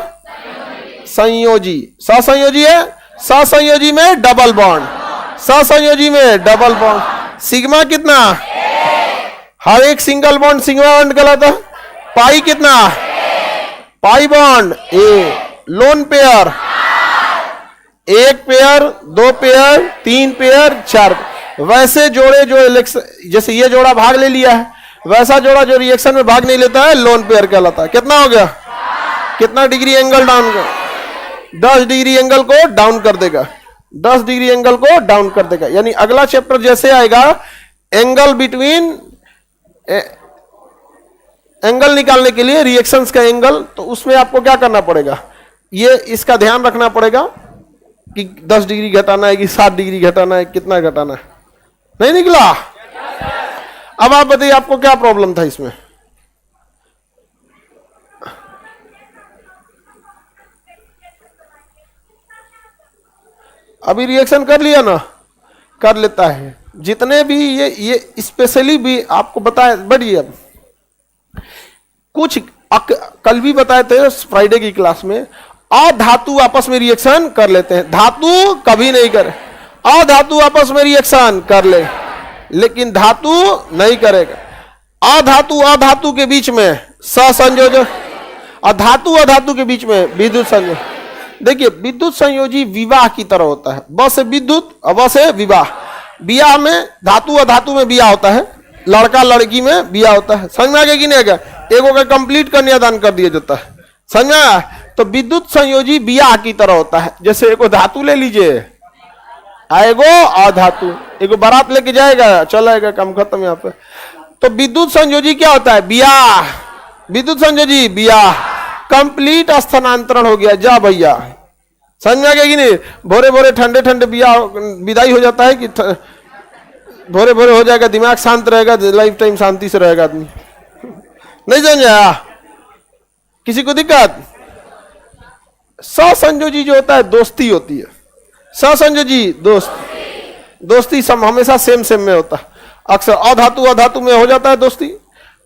संयोजी, सहसंयोजी है। सहसंयोजी में डबल बॉन्ड, सहसंयोजी में डबल बॉन्ड। सिग्मा कितना? हर एक सिंगल बॉन्ड सिग्मा बॉन्ड कहलाता है। पाई कितना? पाई बॉन्ड ए। Lone pair 1 pair, 2 pair, 3 pair, 4। वैसे जोड़े जो जैसे ये जोड़ा भाग ले लिया है, वैसा जोड़ा जो रिएक्शन में भाग नहीं लेता है लोन पेयर कहलाता है। कितना हो गया? कितना डिग्री एंगल डाउन कर? 10 डिग्री एंगल को डाउन कर देगा। 10 डिग्री एंगल को डाउन कर देगा। यानी अगला चैप्टर जैसे आएगा, एंगल बिटवीन, एंगल निकालने के लिए रिएक्शंस का एंगल, तो उसमें आपको क्या करना पड़ेगा? ये इसका ध्यान रखना पड़ेगा कि 10 डिग्री घटाना है कि 7 डिग्री घटाना है, कितना घटाना है। नहीं निकला? अब आप बताइए आपको क्या प्रॉब्लम था इसमें? अभी रिएक्शन कर लिया ना? कर लेता है। जितने भी ये स्पेशली भी आपको बताया। बढ़िए, अब कुछ कल भी बताए थे फ्राइडे की क्लास में, अधातु आपस में रिएक्शन कर लेते हैं। धातु कभी नहीं करे। अधातु आपस में रिएक्शन कर ले, लेकिन धातु नहीं करेगा। अधातु के बीच में सहसंयोजक, अधातु के बीच में विद्युत संयोजी। देखिए विद्युत संयोजी विवाह की तरह होता है। ब से विद्युत, अब से विवाह। विवाह में धातु अधातु में विवाह होता है, लड़का लड़की में विवाह होता है। समझ में आ गया कि नहीं आएगा? एगो का कंप्लीट कन्यादान कर दिया जाता है। समझ में आया? तो विद्युत संयोजी विवाह की तरह होता है। जैसे एगो धातु ले लीजिए, एगो अधातु, एगो बारात लेके जाएगा, चलाएगा, काम खत्म यहाँ पे। तो विद्युत संयोजी क्या होता है? विवाह। विद्युत संयोजी विवाह, कंप्लीट स्थानांतरण हो गया, जा भैया। समझ में आ गया कि नहीं? भोरे भोरे ठंडे ठंडे विदाई हो जाता है कि भोरे भोरे हो जाएगा, दिमाग शांत रहेगा, लाइफ टाइम शांति से रहेगा आदमी। नहीं समझा? किसी को दिक्कत? सहसंयोजी जो होता है दोस्ती होती है। सहसंयोजी दोस्ती हमेशा सेम में होता है। अक्सर अधातु में हो जाता है दोस्ती।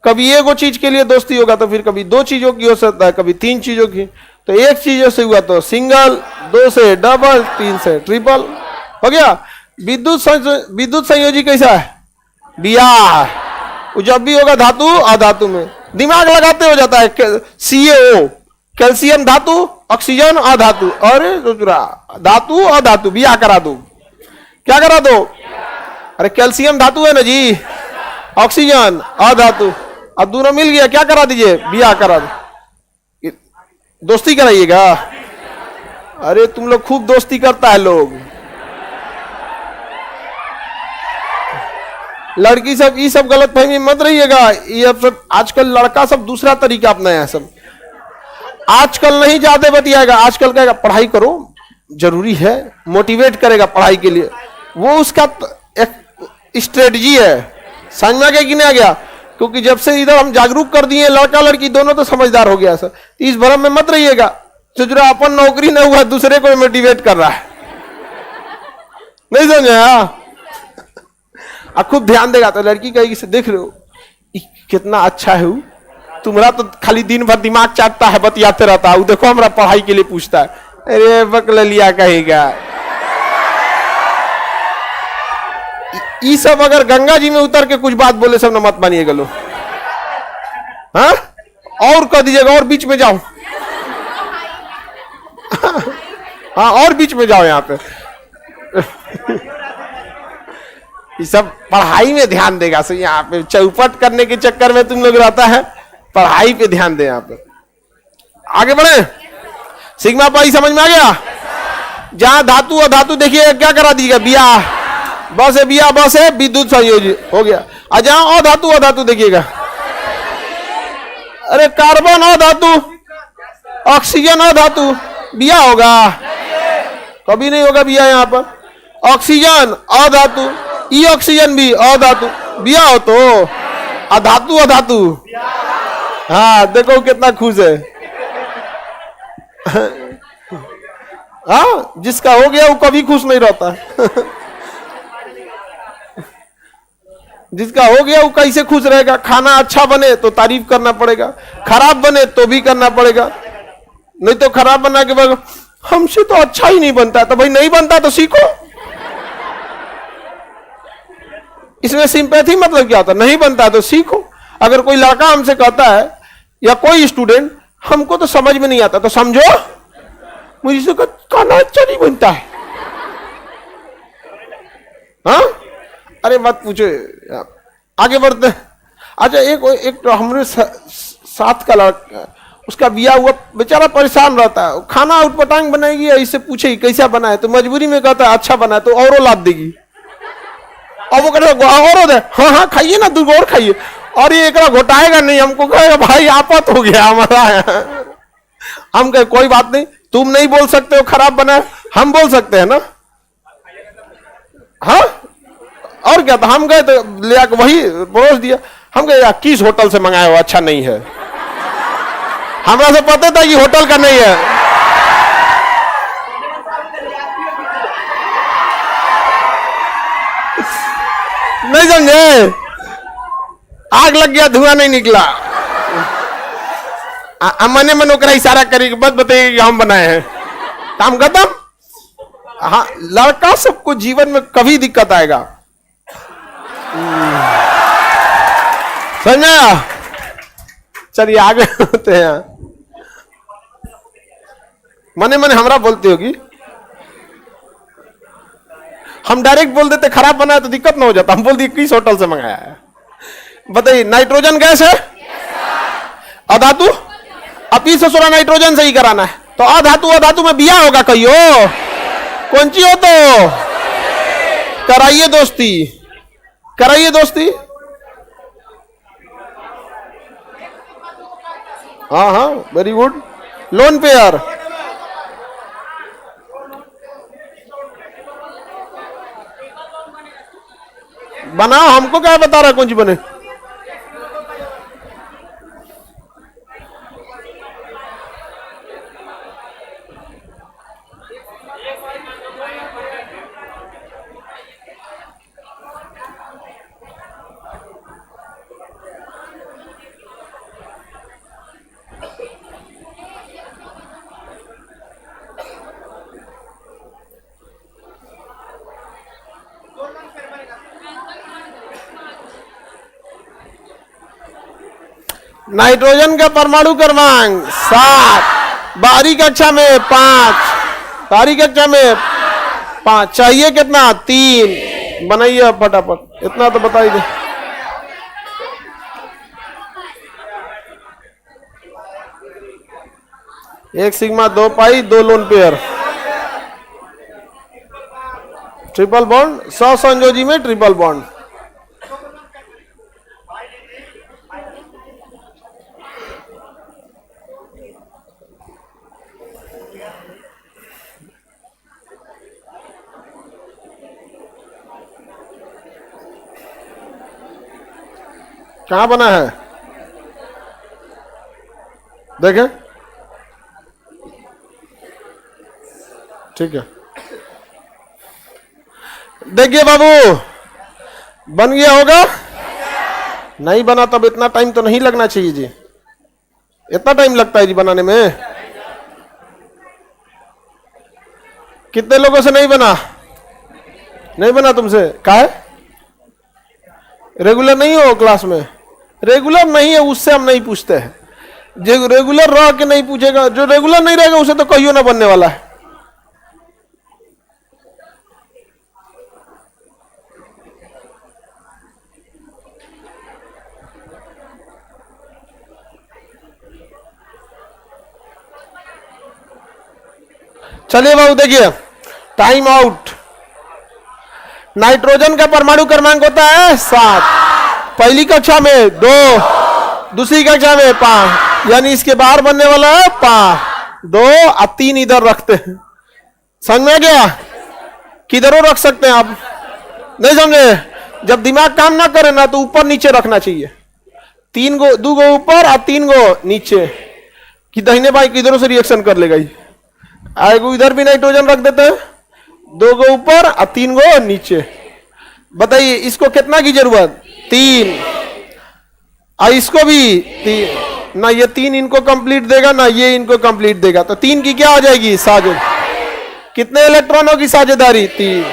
कभी एगो चीज के लिए दोस्ती होगा तो फिर कभी दो चीजों की हो सकता है, कभी तीन चीजों की। तो एक चीजों से हुआ तो सिंगल, दो से डबल, तीन से ट्रिपल हो गया। विद्युत संयोजी कैसा है? विवाह। जब भी होगा धातु अधातु में, दिमाग लगाते हो जाता है। CaO कैल्शियम धातु, ऑक्सीजन अधातु, अरे धातु अधातु, विवाह करा दो। क्या करा दो? अरे कैल्शियम धातु है ना जी, ऑक्सीजन अधातु, अब दोनों मिल गया, क्या करा दीजिए? विवाह करा दो। दोस्ती कराइएगा? अरे तुम लोग खूब दोस्ती करता है लोग। लड़की सब ये सब गलत फहमी मत रहिएगा। ये सब आजकल लड़का सब दूसरा तरीका अपनाया है। सब आजकल नहीं ज्यादा बतियाएगा, आजकल कहेगा पढ़ाई करो, जरूरी है, मोटिवेट करेगा पढ़ाई के लिए। वो उसका एक स्ट्रेटजी है। समझ में आ गया कि नहीं आ गया? क्योंकि जब से इधर हम जागरूक कर दिए, लड़का लड़की दोनों तो समझदार हो गया सर। इस भ्रम में मत रहिएगा। जो अपन नौकरी न हुआ दूसरे को मोटिवेट कर रहा है। नहीं समझा? खूब ध्यान देगा तो लड़की कहेगी से देख रहे हो कितना अच्छा है, तुम्हारा तो खाली दिन भर दिमाग चाटता है, बतियाते रहता है, देखो हमारा पढ़ाई के लिए पूछता है। अरे बकल लिया कहेगा। ये सब अगर गंगा जी में उतर के कुछ बात बोले सब न मत मानिएगा लो। हाँ, और कह दीजिएगा और बीच में जाओ। हाँ, और बीच में जाओ यहाँ पे। ये सब पढ़ाई में ध्यान देगा। सो यहाँ पे चौपट करने के चक्कर में तुम लोग रहता है, पढ़ाई पे ध्यान दे। यहाँ पे आगे बढ़े। सिग्मा पाई समझ में आ गया? जहां धातु अधातु देखिए क्या करा दीजिएगा? विवाह। बस है विवाह, बस है विद्युत संयोजी हो गया। और जहां अधातु अधातु देखिएगा, अरे कार्बन अधातु, ऑक्सीजन अधातु, विवाह होगा? कभी नहीं होगा विवाह। यहाँ पर ऑक्सीजन अधातु, ई ऑक्सीजन भी अधातु, विवाह हो तो अधातु अधातु। हाँ देखो कितना खुश है। हाँ, जिसका हो गया वो कभी खुश नहीं रहता। जिसका हो गया वो कैसे खुश रहेगा? खाना अच्छा बने तो तारीफ करना पड़ेगा, खराब बने तो भी करना पड़ेगा। नहीं तो खराब बना के बाद हमसे तो अच्छा ही नहीं बनता, तो भाई नहीं बनता तो सीखो। इसमें सिंपैथी मतलब क्या होता है? नहीं बनता तो सीखो। अगर कोई लड़का हमसे कहता है या कोई स्टूडेंट हमको तो समझ में नहीं आता, तो समझो मुझे से खाना अच्छा नहीं बनता है। हाँ, अरे मत पूछो, आगे बढ़ते। अच्छा, एक तो हमारे साथ का लड़का, उसका बिया हुआ, बेचारा परेशान रहता है। खाना उटपटांग बनाएगी, इससे पूछे कैसा बना है, तो मजबूरी में कहता है अच्छा बना है, तो औरों लाद देगी। और वो कहता और दे, हाँ हाँ खाइए ना, दूगो और खाइए। और ये एक घोटाएगा नहीं, हमको कहेगा भाई आपत हो गया हमारा। हम कहे कोई बात नहीं, तुम नहीं बोल सकते हो खराब बना है, हम बोल सकते हैं ना। हाँ, और क्या था? हम गए तो ले आकर वही परोस दिया। हम कहे यार किस होटल से मंगाए हो, अच्छा नहीं है। हमरा से पता था कि होटल का नहीं है। नहीं समझे? आग लग गया, धुआं नहीं निकला। मने मन ओकरा इशारा करेगी, बस बताइए कि हम बनाए हैं, काम खत्म। हाँ, लड़का सबको जीवन में कभी दिक्कत आएगा। समझा? चलिए आगे होते हैं। मने मने हमरा बोलती होगी, हम डायरेक्ट बोल देते खराब बना है तो दिक्कत ना हो जाता, हम बोल दिए किस होटल से मंगाया है। बताइए, नाइट्रोजन गैस है, अधातु, अब पी से सोलह नाइट्रोजन से ही कराना है, तो अधातु अधातु में बिया होगा, कहियो कौन सी हो तो कराइए दोस्ती, कराइए दोस्ती। हाँ हाँ, वेरी गुड। लोन पेयर, बनाओ, हमको क्या बता रहा है कौन सी बने। नाइट्रोजन का परमाणु क्रमांक 7, बाहरी कक्षा में 5, बाहरी कक्षा में 5, चाहिए कितना 3, बनाइए अब फटाफट, इतना तो बता ही दे। एक सिग्मा 2 पाई 2 लोन पेयर, ट्रिपल बॉन्ड, सहसंयोजी में ट्रिपल बॉन्ड। कहां बना है देखें, ठीक है, देखिए बाबू, बन गया होगा, नहीं बना तब इतना टाइम तो नहीं लगना चाहिए जी, इतना टाइम लगता है जी बनाने में। कितने लोगों से नहीं बना, नहीं बना तुमसे, काहे रेगुलर नहीं हो क्लास में? रेगुलर नहीं है उससे हम नहीं पूछते हैं, जो रेगुलर रह के नहीं पूछेगा, जो रेगुलर नहीं रहेगा उसे तो कहियो ना बनने वाला है। चलिए बाबू देखिए, टाइम आउट। नाइट्रोजन का परमाणु क्रमांक होता है 7, पहली कक्षा में 2, दूसरी कक्षा में 5, यानी इसके बाहर बनने वाला है 5, 2 और 3 इधर रखते हैं। समझ में आ गया? किधरों रख सकते हैं आप, नहीं समझे? जब दिमाग काम ना करे ना तो ऊपर नीचे रखना चाहिए, 3 गो, 2 गो ऊपर और 3 गो नीचे, कि दाहिने बाएं किधरों से रिएक्शन कर लेगा। आएगो इधर भी नाइट्रोजन रख देते हैं, 2 गो ऊपर और 3 गो नीचे। बताइए इसको कितना की जरूरत, 3, और इसको भी 3, ना ये 3 इनको कंप्लीट देगा ना ये इनको कंप्लीट देगा, तो 3 की क्या हो जाएगी साझेदारी। कितने इलेक्ट्रॉनों की साझेदारी, 3।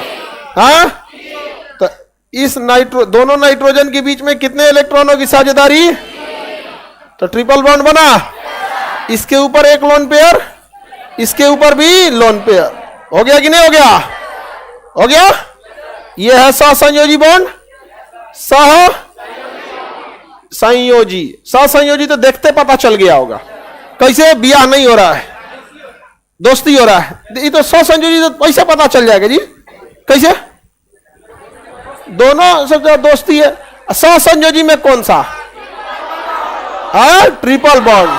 हाँ, तो इस दोनों नाइट्रोजन के बीच में कितने इलेक्ट्रॉनों की साझेदारी, तो ट्रिपल बॉन्ड बना। इसके ऊपर एक लोन पेयर, इसके ऊपर भी लोन पेयर, हो गया कि नहीं हो गया? हो गया। यह है सहसंयोजी बॉन्ड, सह संयोजी, सहसंयोजी तो देखते पता चल गया होगा, कैसे ब्याह नहीं हो रहा है, दोस्ती हो रहा है, ये तो सहसंयोजी तो पैसा पता चल जाएगा जी, कैसे दोनों से दोस्ती है। सहसंयोजी में कौन सा है, ट्रिपल बॉन्ड,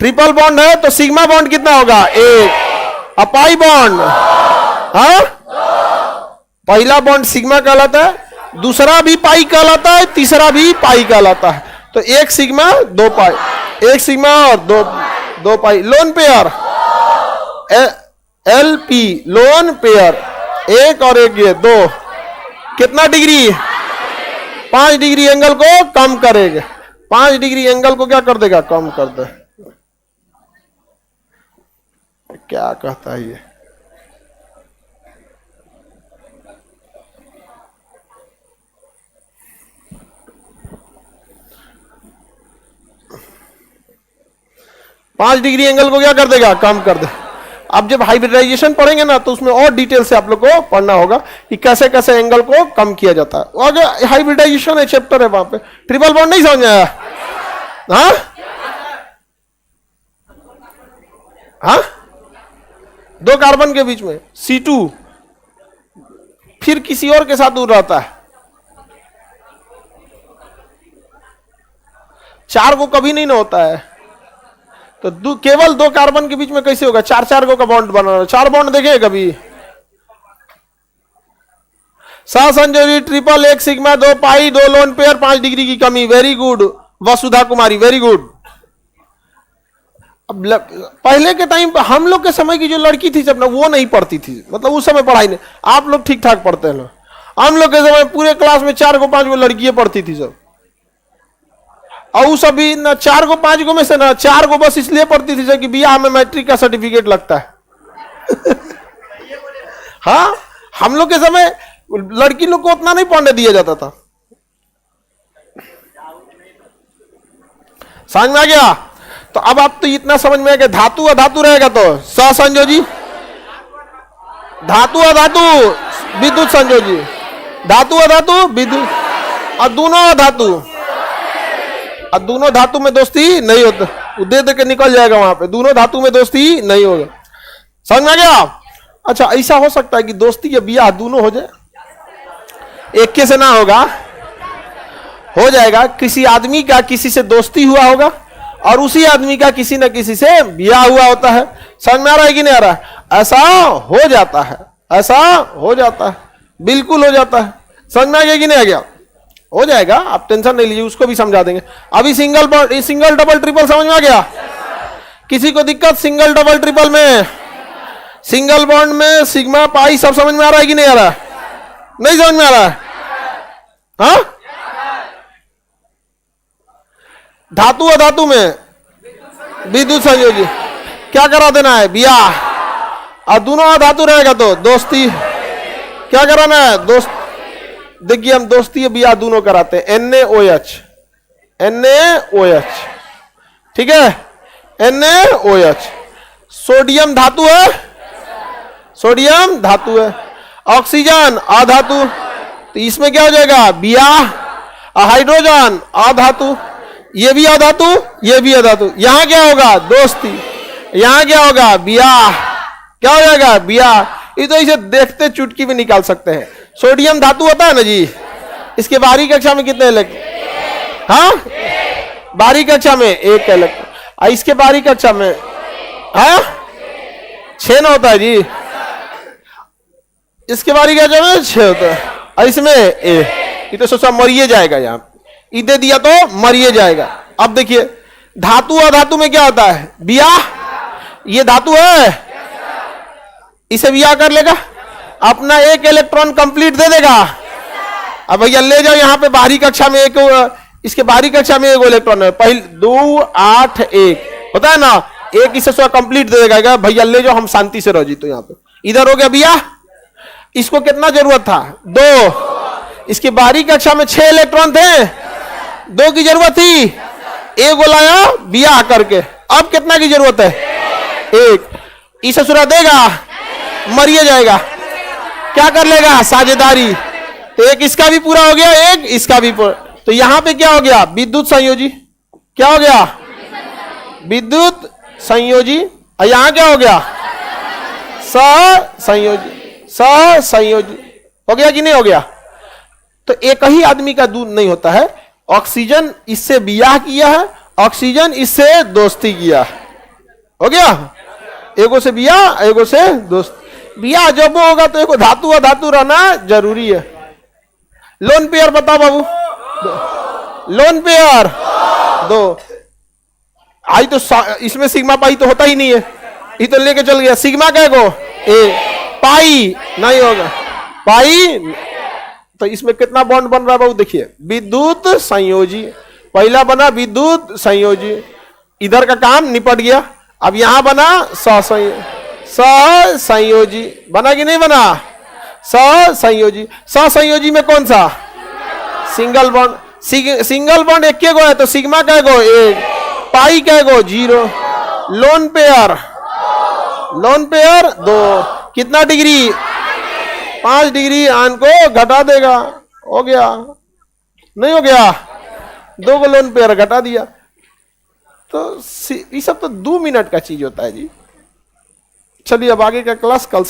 ट्रिपल बॉन्ड है तो सिग्मा बॉन्ड कितना होगा, 1, अपाई बॉन्ड, हाँ, पहला बॉन्ड सिग्मा कहलाता है, दूसरा भी पाई कहलाता है, तीसरा भी पाई कहलाता है, तो 1 सिग्मा 2 पाई, 1 सिग्मा और 2 pi. Lone pair LP, lone pair 1 और 1 ये 2, कितना डिग्री, 5 डिग्री एंगल को कम करेगा, 5 डिग्री एंगल को क्या कर देगा, कम कर दे। क्या कहता है ये, 5 डिग्री एंगल को क्या कर देगा, कम कर दे। अब जब हाइब्रिडाइजेशन पढ़ेंगे ना तो उसमें और डिटेल से आप लोग को पढ़ना होगा कि कैसे कैसे एंगल को कम किया जाता है। और हाइब्रिडाइजेशन है चैप्टर है वहां पे। ट्रिपल बॉन्ड नहीं समझ में आया? हाँ हाँ, 2 कार्बन के बीच में C2 फिर किसी और के साथ दूर रहता है। 4 को कभी नहीं ना होता है, तो केवल 2 कार्बन के बीच में कैसे होगा? 4 को का बॉन्ड बनाना। 4 बॉन्ड देखे कभी? सहसंयोजी ट्रिपल, 1 सिग्मा, 2 पाई, 2 लोन पेयर, 5 डिग्री की कमी। वेरी गुड वसुधा कुमारी, वेरी गुड। अब पहले के टाइम हम लोग के समय की जो लड़की थी सब ना, वो नहीं पढ़ती थी, मतलब उस समय पढ़ाई नहीं। आप लोग ठीक ठाक पढ़ते हैं ना। हम लोग के समय पूरे क्लास में 4 को 5 को लड़कियां पढ़ती थी सब। और सभी ना 4 को 5 को में से ना 4 को बस इसलिए पढ़ती थी कि बियाह में मैट्रिक का सर्टिफिकेट लगता है। हाँ, हम लोग के समय लड़की लोग को उतना नहीं पढ़ने दिया जाता था। समझ में आ गया? तो अब आप तो इतना समझ में आ गया, धातु अधातु रहेगा तो सहसंयोजी, धातु अधातु विद्युत संयोजी, धातु अधातु विद्युत, और दोनों अधातु, और दोनों धातु में दोस्ती नहीं होता, दे दे के निकल जाएगा वहां पे। दोनों धातु में दोस्ती नहीं होगा। समझ में आ गया? अच्छा, ऐसा हो सकता है कि दोस्ती या बियाह दोनों हो जाए, एक के से ना होगा, हो जाएगा। किसी आदमी का किसी से दोस्ती हुआ होगा और उसी आदमी का किसी न किसी से ब्याह हुआ होता है। समझ में आ रहा है कि नहीं आ रहा है? ऐसा हो जाता है, ऐसा हो जाता है, बिल्कुल हो जाता है। समझ में आ गया कि नहीं आ गया? हो जाएगा, आप टेंशन नहीं लीजिए, उसको भी समझा देंगे। अभी सिंगल डबल ट्रिपल समझ में आ गया? किसी को दिक्कत सिंगल डबल ट्रिपल में? सिंगल बॉन्ड में सिग्मा पाई सब समझ में आ रहा है कि नहीं आ रहा है? नहीं समझ में आ रहा है? हाँ, धातु अधातु में विद्युत संयोजी क्या करा देना है? ब्याह। और दोनों अधातु रहेगा तो दोस्ती क्या कराना है? दोस्त। देखिए, हम दोस्ती ब्याह दोनों कराते हैं। NaOH, NaOH, ठीक है, NaOH। सोडियम धातु है, सोडियम धातु है। ऑक्सीजन अधातु, तो इसमें क्या हो जाएगा? ब्याह। हाइड्रोजन अधातु, ये भी अधातु, ये भी अधातु। यहां क्या होगा? दोस्ती। यहां क्या होगा? ब्याह। क्या हो जाएगा? ब्याह। ये तो इसे देखते चुटकी भी निकाल सकते हैं। सोडियम धातु होता है ना जी, इसके बाहरी कक्षा में कितने इलेक्ट्रॉन? हाँ, बाहरी कक्षा में 1 इलेक्ट्रॉन। इसके बाहरी कक्षा में हाँ 6 ना होता है जी, इसके बाहरी कक्षा में 6 होता है, और इसमें ये तो सोचा मरिए जाएगा। यहाँ दे दिया तो मरिए जाएगा। अब देखिए, धातु और धातु में क्या होता है? ब्याह। ये धातु है, इसे ब्याह कर लेगा, अपना 1 इलेक्ट्रॉन कंप्लीट दे देगा। अब भैया ले जाओ यहाँ पे बाहरी कक्षा में एक, इसके बाहरी कक्षा में 1 इलेक्ट्रॉन है, पहले 2 8 1 होता है ना, 1 इसे कंप्लीट दे देगा। भैया ले जाओ, हम शांति से रह जी। तो यहाँ पे इधर हो गया ब्याह। इसको कितना जरूरत था? 2। इसके बाहरी कक्षा में 6 इलेक्ट्रॉन थे, 2 की जरूरत थी, 1 लाया ब्याह करके। अब कितना की जरूरत है? 1। इसे सुरा देगा, मरिए जाएगा। क्या कर लेगा? साझेदारी। तो 1 इसका भी पूरा हो गया, 1 इसका भी पूरा। तो यहां पे क्या हो गया? विद्युत संयोजी। क्या हो गया? विद्युत संयोजी। और यहां क्या हो गया? सहसंयोजी। सहसंयोजी हो गया कि नहीं हो गया? तो एक ही आदमी का दूध नहीं होता है। ऑक्सीजन इससे ब्याह किया है, ऑक्सीजन इससे दोस्ती किया। हो गया? एगो से ब्याह, एगो से दोस्त। ब्याह जब होगा तो एगो धातु और धातु रहना जरूरी है। लोन पेयर बताओ बाबू। Lone pair 2। आई तो इसमें सिग्मा पाई तो होता ही नहीं है, ये तो लेके चल गया। सिग्मा क्या गो? ए। पाई नहीं होगा, पाई। तो इसमें कितना बॉन्ड बन रहा है बाबू? देखिए, विद्युत संयोजी। पहला बना विद्युत संयोजी, इधर का काम निपट गया। अब यहां बना सहसंयोजी। बना कि नहीं बना? सहसंयोजी। सहसंयोजी में कौन सा? Single bond. सिंगल बॉन्ड 1 गो है, तो सिग्मा क्या गो? 1। पाई क्या गो? 0। लोन पेयर, लोन पेयर 2, कितना डिग्री? 5 डिग्री आन को घटा देगा, हो गया नहीं हो गया? 2 को लोन पेयर घटा दिया। तो ये सब तो 2 मिनट का चीज होता है जी। चलिए अब आगे का क्लास कल